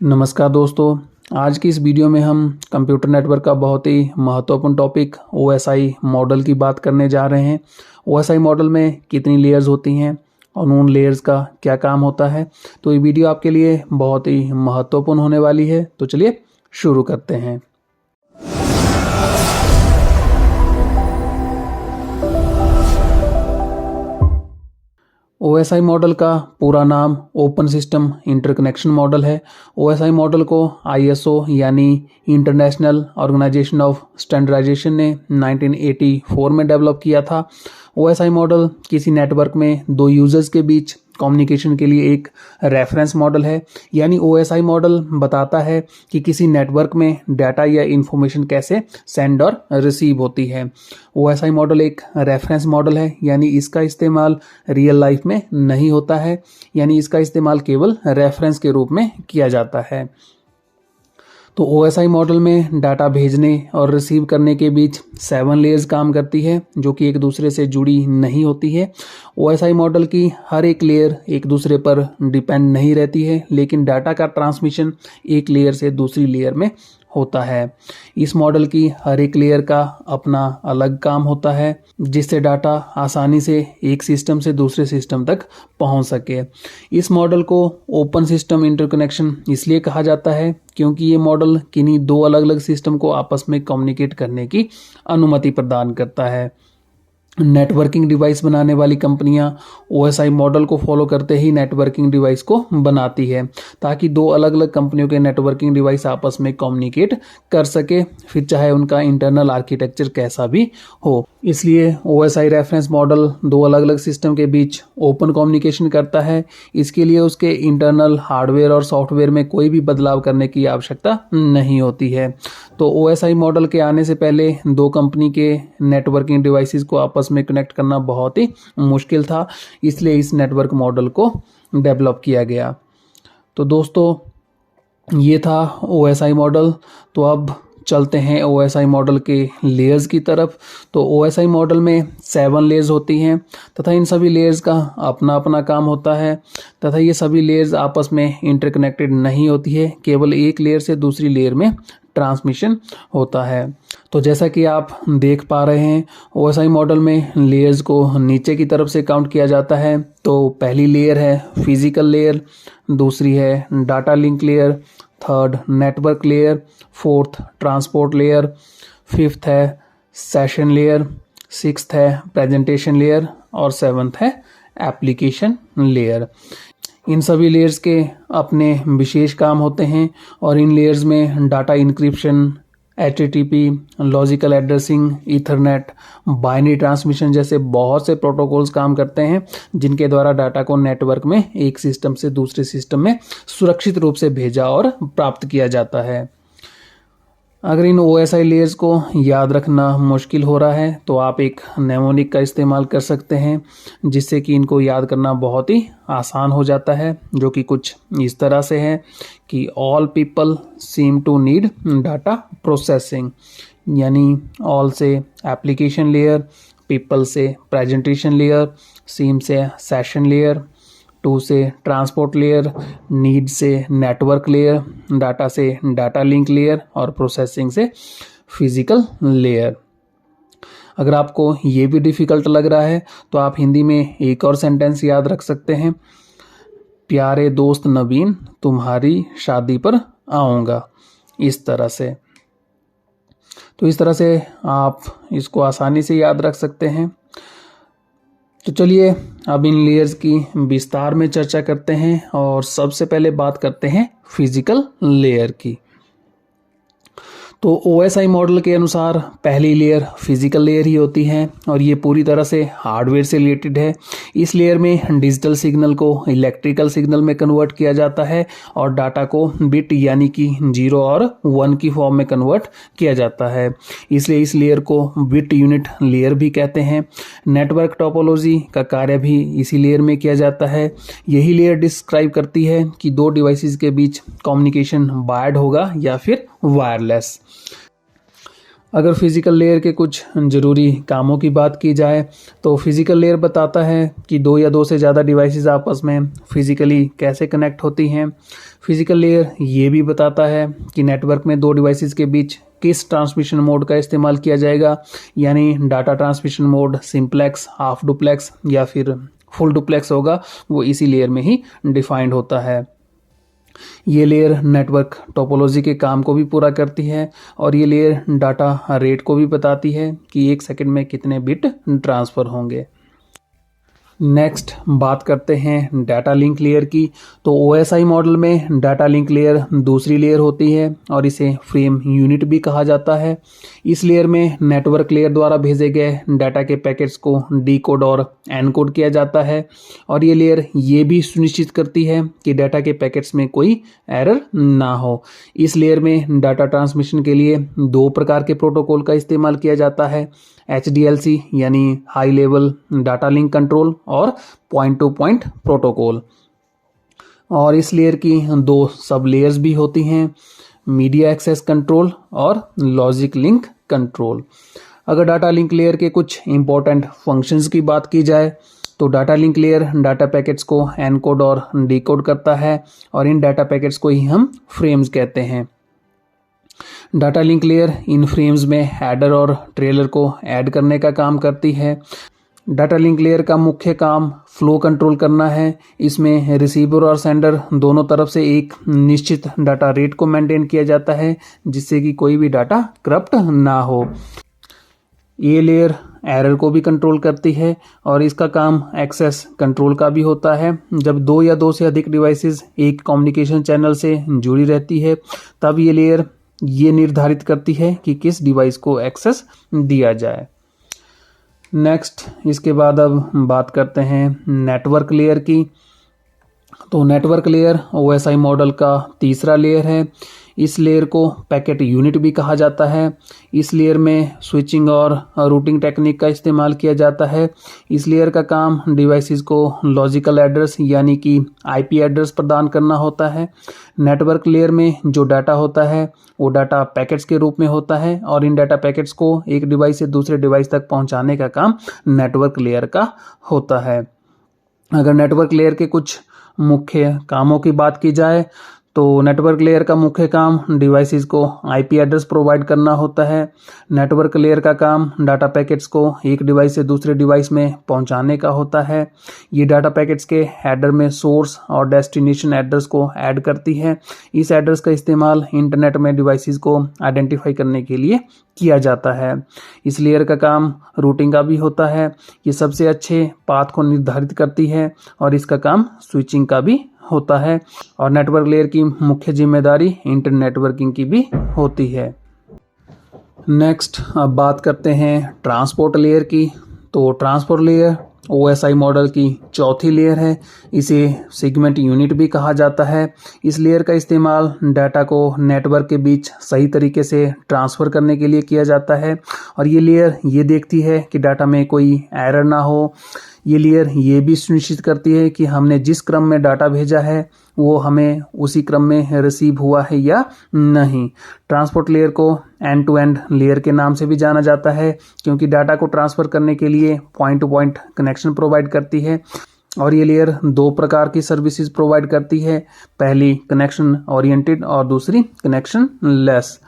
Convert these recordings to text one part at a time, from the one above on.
नमस्कार दोस्तों। आज की इस वीडियो में हम कंप्यूटर नेटवर्क का बहुत ही महत्वपूर्ण टॉपिक OSI मॉडल की बात करने जा रहे हैं। OSI मॉडल में कितनी लेयर्स होती हैं और उन लेयर्स का क्या काम होता है, तो ये वीडियो आपके लिए बहुत ही महत्वपूर्ण होने वाली है। तो चलिए शुरू करते हैं। OSI मॉडल का पूरा नाम ओपन सिस्टम इंटरकनेक्शन मॉडल है। OSI मॉडल को ISO यानी इंटरनेशनल ऑर्गेनाइजेशन ऑफ स्टैंडर्डाइजेशन ने 1984 में डेवलप किया था। OSI मॉडल किसी नेटवर्क में दो यूजर्स के बीच कम्युनिकेशन के लिए एक रेफरेंस मॉडल है। यानी OSI मॉडल बताता है कि किसी नेटवर्क में डाटा या इंफॉर्मेशन कैसे सेंड और रिसीव होती है। OSI मॉडल एक रेफरेंस मॉडल है, यानी इसका इस्तेमाल रियल लाइफ में नहीं होता है, यानी इसका इस्तेमाल केवल रेफरेंस के रूप में किया जाता है। तो OSI मॉडल में डाटा भेजने और रिसीव करने के बीच 7 लेयर्स काम करती है, जो कि एक दूसरे से जुड़ी नहीं होती है। OSI मॉडल की हर एक लेयर एक दूसरे पर डिपेंड नहीं रहती है, लेकिन डाटा का ट्रांसमिशन एक लेयर से दूसरी लेयर में होता है। इस मॉडल की हर एक लेयर का अपना अलग काम होता है, जिससे डाटा आसानी से एक सिस्टम से दूसरे सिस्टम तक पहुंच सके। इस मॉडल को ओपन सिस्टम इंटरकनेक्शन इसलिए कहा जाता है क्योंकि ये मॉडल किन्हीं दो अलग अलग सिस्टम को आपस में कम्युनिकेट करने की अनुमति प्रदान करता है। नेटवर्किंग डिवाइस बनाने वाली कंपनियां OSI मॉडल को फॉलो करते ही नेटवर्किंग डिवाइस को बनाती है, ताकि दो अलग अलग कंपनियों के नेटवर्किंग डिवाइस आपस में कम्युनिकेट कर सके, फिर चाहे उनका इंटरनल आर्किटेक्चर कैसा भी हो। इसलिए OSI रेफरेंस मॉडल दो अलग अलग सिस्टम के बीच ओपन कम्युनिकेशन करता है। इसके लिए उसके इंटरनल हार्डवेयर और सॉफ्टवेयर में कोई भी बदलाव करने की आवश्यकता नहीं होती है। तो OSI मॉडल के आने से पहले दो कंपनी के नेटवर्किंग डिवाइसेस को आपस में कनेक्ट करना बहुत ही मुश्किल था, इसलिए इस नेटवर्क मॉडल को डेवलप किया गया। तो दोस्तों, ये था OSI मॉडल। तो अब चलते हैं OSI मॉडल के लेयर्स की तरफ। तो OSI मॉडल में 7 लेयर्स होती हैं तथा इन सभी लेयर्स का अपना अपना काम होता है, तथा ये सभी लेयर्स आपस में इंटरकनेक्टेड नहीं होती है, केवल एक लेयर से दूसरी लेयर में ट्रांसमिशन होता है। तो जैसा कि आप देख पा रहे हैं, OSI मॉडल में लेयर्स को नीचे की तरफ से काउंट किया जाता है। तो पहली लेयर है फिजिकल लेयर, दूसरी है data link layer, third network layer, fourth transport layer, fifth है सेशन लेयर, सिक्स्थ है प्रेजेंटेशन लेयर और सेवन्थ है एप्लीकेशन लेयर। इन सभी लेयर्स के अपने विशेष काम होते हैं और इन लेयर्स में data encryption, HTTP, logical addressing, ethernet, binary transmission जैसे बहुत से प्रोटोकॉल्स काम करते हैं, जिनके द्वारा डाटा को नेटवर्क में एक सिस्टम से दूसरे सिस्टम में सुरक्षित रूप से भेजा और प्राप्त किया जाता है। अगर इन OSI लेयर्स को याद रखना मुश्किल हो रहा है तो आप एक नेमोनिक का इस्तेमाल कर सकते हैं, जिससे कि इनको याद करना बहुत ही आसान हो जाता है, जो कि कुछ इस तरह से है कि all people seem to need data processing. यानी ऑल से एप्लीकेशन लेयर, पीपल से प्रेजेंटेशन लेयर, सीम से सेशन लेयर, टू से ट्रांसपोर्ट लेयर, नीड से नेटवर्क लेयर, डाटा से डाटा लिंक लेयर और प्रोसेसिंग से फिजिकल लेयर। अगर आपको ये भी डिफ़िकल्ट लग रहा है तो आप हिंदी में एक और सेंटेंस याद रख सकते हैं, प्यारे दोस्त नवीन तुम्हारी शादी पर आऊँगा, इस तरह से। तो इस तरह से आप इसको आसानी से याद रख सकते हैं। तो चलिए अब इन लेयर्स की विस्तार में चर्चा करते हैं और सबसे पहले बात करते हैं फिजिकल लेयर की। तो OSI मॉडल के अनुसार पहली लेयर फिजिकल लेयर ही होती है और ये पूरी तरह से हार्डवेयर से रिलेटेड है। इस लेयर में डिजिटल सिग्नल को इलेक्ट्रिकल सिग्नल में कन्वर्ट किया जाता है और डाटा को बिट यानी कि 0 और 1 की फॉर्म में कन्वर्ट किया जाता है, इसलिए इस लेयर को बिट यूनिट लेयर भी कहते हैं। नेटवर्क टोपोलॉजी का कार्य भी इसी लेयर में किया जाता है। यही लेयर डिस्क्राइब करती है कि दो डिवाइसेस के बीच कम्युनिकेशन वायर्ड होगा या फिर वायरलेस। अगर फिजिकल लेयर के कुछ ज़रूरी कामों की बात की जाए तो फिजिकल लेयर बताता है कि दो या दो से ज़्यादा डिवाइसेस आपस में फिजिकली कैसे कनेक्ट होती हैं। फिजिकल लेयर ये भी बताता है कि नेटवर्क में दो डिवाइसेस के बीच किस ट्रांसमिशन मोड का इस्तेमाल किया जाएगा, यानी data transmission mode simplex, half duplex या फिर फुल डुप्लेक्स होगा, वो इसी लेयर में ही डिफाइंड होता है। ये लेयर नेटवर्क टोपोलॉजी के काम को भी पूरा करती है और ये लेयर डाटा रेट को भी बताती है कि एक सेकंड में कितने बिट ट्रांसफ़र होंगे। नेक्स्ट बात करते हैं डाटा लिंक लेयर की। तो OSI मॉडल में डाटा लिंक लेयर दूसरी लेयर होती है और इसे फ्रेम यूनिट भी कहा जाता है। इस लेयर में नेटवर्क लेयर द्वारा भेजे गए डाटा के पैकेट्स को डीकोड और एनकोड किया जाता है और ये लेयर ये भी सुनिश्चित करती है कि डाटा के पैकेट्स में कोई एरर ना हो। इस लेयर में डाटा ट्रांसमिशन के लिए दो प्रकार के प्रोटोकॉल का इस्तेमाल किया जाता है, HDLC यानी high level data link control और पॉइंट टू पॉइंट प्रोटोकॉल। और इस लेयर की दो सब लेयर्स भी होती हैं, मीडिया एक्सेस कंट्रोल और लॉजिक लिंक कंट्रोल। अगर डाटा लिंक लेयर के कुछ इंपॉर्टेंट फंक्शंस की बात की जाए तो data link layer data packets को एनकोड और डिकोड करता है और इन डाटा पैकेट्स को ही हम फ्रेम्स कहते हैं। Data link layer in frames में हेडर और ट्रेलर को ऐड करने का काम करती है। डाटा लिंक लेयर का मुख्य काम फ्लो कंट्रोल करना है। इसमें रिसीवर और सेंडर दोनों तरफ से एक निश्चित डाटा रेट को मेंटेन किया जाता है जिससे कि कोई भी डाटा करप्ट ना हो। ये लेयर एरर को भी कंट्रोल करती है और इसका काम एक्सेस कंट्रोल का भी होता है। जब दो या दो से अधिक डिवाइसेस एक कम्युनिकेशन चैनल से जुड़ी रहती है तब ये लेयर ये निर्धारित करती है कि किस डिवाइस को एक्सेस दिया जाए। नेक्स्ट इसके बाद अब बात करते हैं नेटवर्क लेयर की। तो नेटवर्क लेयर OSI मॉडल का तीसरा लेयर है। इस लेयर को पैकेट यूनिट भी कहा जाता है। इस लेयर में स्विचिंग और रूटिंग टेक्निक का इस्तेमाल किया जाता है। इस लेयर का काम डिवाइसेस को लॉजिकल एड्रेस यानी कि IP एड्रेस प्रदान करना होता है। नेटवर्क लेयर में जो डाटा होता है वो डाटा पैकेट्स के रूप में होता है और इन डाटा पैकेट्स को एक डिवाइस से दूसरे डिवाइस तक पहुंचाने का काम नेटवर्क लेयर का होता है। अगर नेटवर्क लेयर के कुछ मुख्य कामों की बात की जाए तो नेटवर्क लेयर का मुख्य काम डिवाइसेस को IP एड्रेस प्रोवाइड करना होता है। नेटवर्क लेयर का काम डाटा पैकेट्स को एक डिवाइस से दूसरे डिवाइस में पहुंचाने का होता है। ये डाटा पैकेट्स के हेडर में सोर्स और डेस्टिनेशन एड्रेस को ऐड करती है। इस एड्रेस का इस्तेमाल इंटरनेट में डिवाइसेस को आइडेंटिफाई करने के लिए किया जाता है। इस लेयर का काम रूटिंग का भी होता है। ये सबसे अच्छे पाथ को निर्धारित करती है और इसका काम स्विचिंग का भी होता है और नेटवर्क लेयर की मुख्य जिम्मेदारी इंटर नेटवर्किंग की भी होती है। नेक्स्ट अब बात करते हैं ट्रांसपोर्ट लेयर की। तो ट्रांसपोर्ट लेयर OSI मॉडल की चौथी लेयर है। इसे सेगमेंट यूनिट भी कहा जाता है। इस लेयर का इस्तेमाल डाटा को नेटवर्क के बीच सही तरीके से ट्रांसफ़र करने के लिए किया जाता है और ये लेयर ये देखती है कि डाटा में कोई एरर ना हो। ये लेयर ये भी सुनिश्चित करती है कि हमने जिस क्रम में डाटा भेजा है वो हमें उसी क्रम में रिसीव हुआ है या नहीं। ट्रांसपोर्ट लेयर को एंड टू एंड लेयर के नाम से भी जाना जाता है क्योंकि डाटा को ट्रांसफ़र करने के लिए point two point connection provide करती है और ये लेयर दो प्रकार की सर्विसेज प्रोवाइड करती है। पहली कनेक्शन ओरिएंटेड और दूसरी कनेक्शन लेस।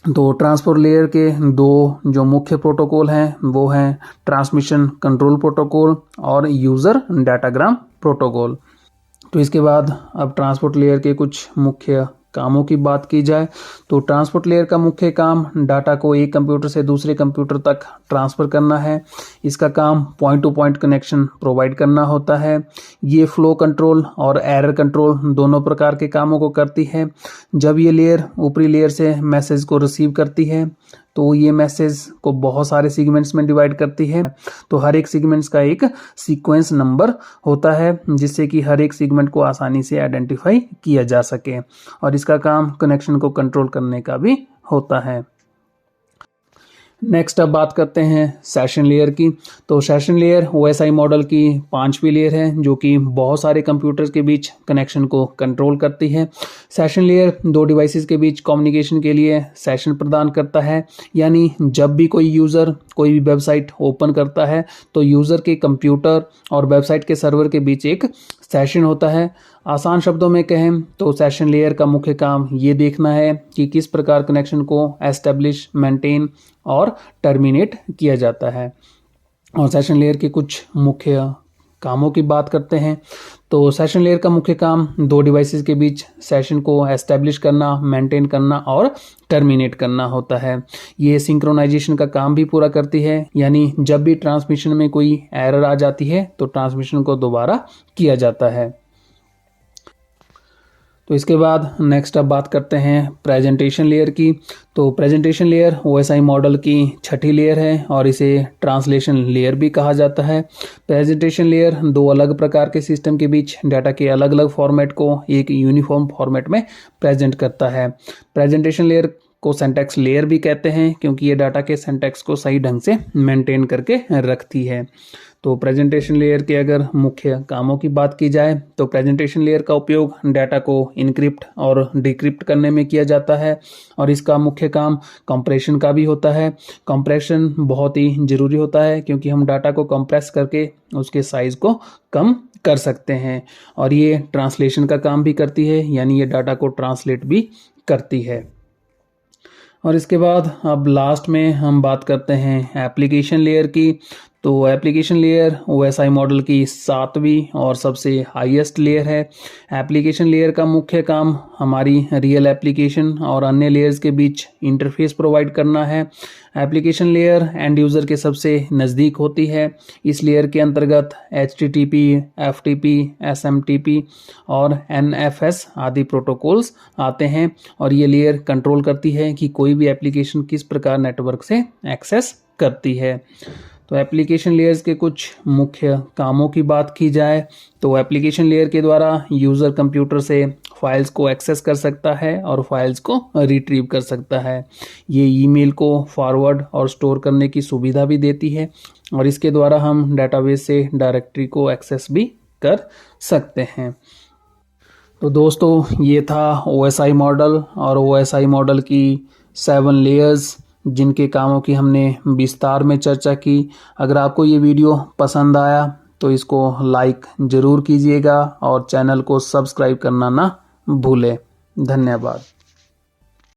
तो ट्रांसपोर्ट लेयर के दो जो मुख्य प्रोटोकॉल हैं वो हैं ट्रांसमिशन कंट्रोल प्रोटोकॉल और यूज़र डाटाग्राम प्रोटोकॉल। तो इसके बाद अब ट्रांसपोर्ट लेयर के कुछ मुख्य कामों की बात की जाए तो ट्रांसपोर्ट लेयर का मुख्य काम डाटा को एक कंप्यूटर से दूसरे कंप्यूटर तक ट्रांसफ़र करना है। इसका काम point two point connection provide करना होता है। ये फ्लो कंट्रोल और एरर कंट्रोल दोनों प्रकार के कामों को करती है। जब ये लेयर ऊपरी लेयर से मैसेज को रिसीव करती है तो ये मैसेज को बहुत सारे सीगमेंट्स में डिवाइड करती है। तो हर एक सीगमेंट्स का एक सीक्वेंस नंबर होता है जिससे कि हर एक सीगमेंट को आसानी से आइडेंटिफाई किया जा सके और इसका काम कनेक्शन को कंट्रोल करने का भी होता है। नेक्स्ट अब बात करते हैं सेशन लेयर की। तो सेशन लेयर ओएसआई मॉडल की 5वीं लेयर है जो कि बहुत सारे कंप्यूटर्स के बीच कनेक्शन को कंट्रोल करती है। सेशन लेयर दो डिवाइसेस के बीच कम्युनिकेशन के लिए सेशन प्रदान करता है, यानी जब भी कोई यूज़र कोई भी वेबसाइट ओपन करता है तो यूज़र के कंप्यूटर और वेबसाइट के सर्वर के बीच एक सेशन होता है। आसान शब्दों में कहें तो सेशन लेयर का मुख्य काम ये देखना है कि किस प्रकार कनेक्शन को एस्टेब्लिश, मेंटेन और टर्मिनेट किया जाता है। और सेशन लेयर के कुछ मुख्य कामों की बात करते हैं। तो सेशन लेयर का मुख्य काम दो डिवाइसेस के बीच सेशन को एस्टेब्लिश करना, मेंटेन करना और टर्मिनेट करना होता है। ये सिंक्रोनाइजेशन का काम भी पूरा करती है, यानी जब भी ट्रांसमिशन में कोई एरर आ जाती है तो ट्रांसमिशन को दोबारा किया जाता है। तो इसके बाद नेक्स्ट अब बात करते हैं प्रेजेंटेशन लेयर की। तो प्रेजेंटेशन लेयर ओएसआई मॉडल की 6ठी लेयर है और इसे ट्रांसलेशन लेयर भी कहा जाता है। प्रेजेंटेशन लेयर दो अलग प्रकार के सिस्टम के बीच डाटा के अलग अलग फॉर्मेट को एक यूनिफॉर्म फॉर्मेट में प्रेजेंट करता है। प्रेजेंटेशन लेयर को सिंटैक्स लेयर भी कहते हैं क्योंकि ये डाटा के सिंटैक्स को सही ढंग से मेंटेन करके रखती है। तो प्रेजेंटेशन लेयर के अगर मुख्य कामों की बात की जाए तो प्रेजेंटेशन लेयर का उपयोग डाटा को इनक्रिप्ट और डिक्रिप्ट करने में किया जाता है और इसका मुख्य काम कंप्रेशन का भी होता है। कंप्रेशन बहुत ही ज़रूरी होता है क्योंकि हम डाटा को कंप्रेस करके उसके साइज़ को कम कर सकते हैं और ये ट्रांसलेशन का काम भी करती है, यानी ये डाटा को ट्रांसलेट भी करती है। और इसके बाद अब लास्ट में हम बात करते हैं एप्लीकेशन लेयर की। तो एप्लीकेशन लेयर ओएसआई मॉडल की 7वीं और सबसे हाईएस्ट लेयर है। एप्लीकेशन लेयर का मुख्य काम हमारी रियल एप्लीकेशन और अन्य लेयर्स के बीच इंटरफेस प्रोवाइड करना है। एप्लीकेशन लेयर एंड यूज़र के सबसे नज़दीक होती है। इस लेयर के अंतर्गत HTTP, FTP, SMTP और NFS आदि प्रोटोकॉल्स आते हैं और ये लेयर कंट्रोल करती है कि कोई भी एप्लीकेशन किस प्रकार नेटवर्क से एक्सेस करती है। तो एप्लीकेशन लेयर्स के कुछ मुख्य कामों की बात की जाए तो एप्लीकेशन लेयर के द्वारा यूज़र कंप्यूटर से फाइल्स को एक्सेस कर सकता है और फाइल्स को रिट्रीव कर सकता है। ये ईमेल को फॉरवर्ड और स्टोर करने की सुविधा भी देती है और इसके द्वारा हम डेटाबेस से डायरेक्टरी को एक्सेस भी कर सकते हैं। तो दोस्तों ये था OSI मॉडल और OSI मॉडल की 7 लेयर्स जिनके कामों की हमने विस्तार में चर्चा की। अगर आपको ये वीडियो पसंद आया तो इसको लाइक ज़रूर कीजिएगा और चैनल को सब्सक्राइब करना ना भूलें। धन्यवाद।